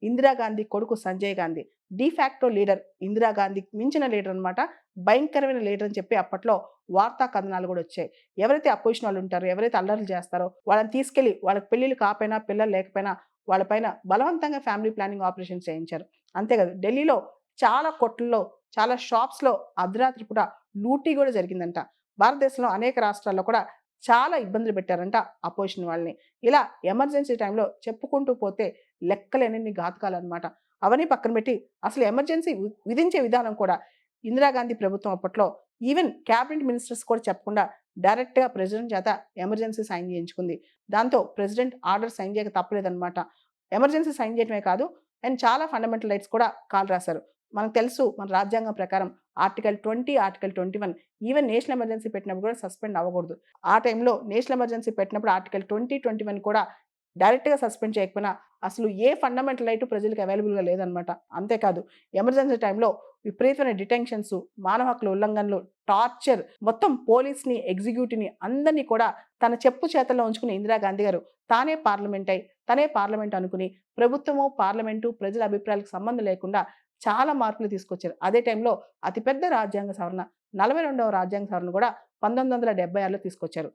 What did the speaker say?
ఇందిరాగాంధీ కొడుకు Sanjay Gandhi de facto leader, ఇందిరాగాంధీకి మించిన leader అనమాట. భయంకరమైన లీడర్ అని చెప్పి అప్పట్లో వార్తా కథనాలు కూడా వచ్చాయి. ఎవరైతే అపోజిషన్ వాళ్ళు ఉంటారో, ఎవరైతే అల్లర్లు చేస్తారో వాళ్ళని తీసుకెళ్లి వాళ్ళకి పెళ్లిళ్ళు కాకపోయినా, పిల్లలు లేకపోయినా వాళ్ళపైన బలవంతంగా ఫ్యామిలీ ప్లానింగ్ ఆపరేషన్స్ చేయించారు. అంతేకాదు ఢిల్లీలో చాలా కొట్లలో, చాలా షాప్స్‌లో అర్ధరాత్రి పూట లూటీ కూడా జరిగిందంట. భారతదేశంలో అనేక రాష్ట్రాల్లో కూడా చాలా ఇబ్బందులు పెట్టారంట అపోజిషన్ వాళ్ళని. ఇలా ఎమర్జెన్సీ టైంలో చెప్పుకుంటూ పోతే లెక్కలేనన్ని ఘాతుకాలనమాట. అవన్నీ పక్కన పెట్టి అసలు ఎమర్జెన్సీ విధించే విధానం కూడా ఇందిరాగాంధీ ప్రభుత్వం అప్పట్లో ఈవెన్ క్యాబినెట్ మినిస్టర్స్ కూడా చెప్పకుండా డైరెక్ట్‌గా ప్రెసిడెంట్ చేత ఎమర్జెన్సీ సైన్ చేయించుకుంది. దాంతో ప్రెసిడెంట్ ఆర్డర్ సైన్ చేయక తప్పలేదనమాట. ఎమర్జెన్సీ సైన్ చేయడమే కాదు అండ్ చాలా ఫండమెంటల్ రైట్స్ కూడా కాలు రాశారు. మనకు తెలుసు మన రాజ్యాంగం ప్రకారం article 20, article 21 even national emergency పెట్టినప్పుడు కూడా సస్పెండ్ అవ్వకూడదు. ఆ టైంలో నేషనల్ ఎమర్జెన్సీ పెట్టినప్పుడు ఆర్టికల్ 20, 21 కూడా డైరెక్ట్‌గా సస్పెండ్ చేయకపోయినా అసలు ఏ ఫండమెంటల్ రైట్ ప్రజలకు అవైలబుల్‌గా లేదనమాట. అంతేకాదు ఎమర్జెన్సీ టైంలో విపరీతమైన డిటెన్షన్స్, మానవ హక్కుల ఉల్లంఘనలు, టార్చర్ మొత్తం పోలీస్‌ని, ఎగ్జిక్యూటివ్‌ని అందరిని కూడా తన చెప్పు చేతల్లో ఉంచుకున్న ఇందిరాగాంధీ గారు తానే పార్లమెంట్ అయి, తనే పార్లమెంట్ అనుకుని ప్రభుత్వము, పార్లమెంటు, ప్రజల అభిప్రాయాలకు సంబంధం లేకుండా చాలా మార్పులు తీసుకొచ్చారు. అదే టైంలో అతిపెద్ద రాజ్యాంగ సవరణ 42వ రాజ్యాంగ సవరణ కూడా 1976లో తీసుకొచ్చారు.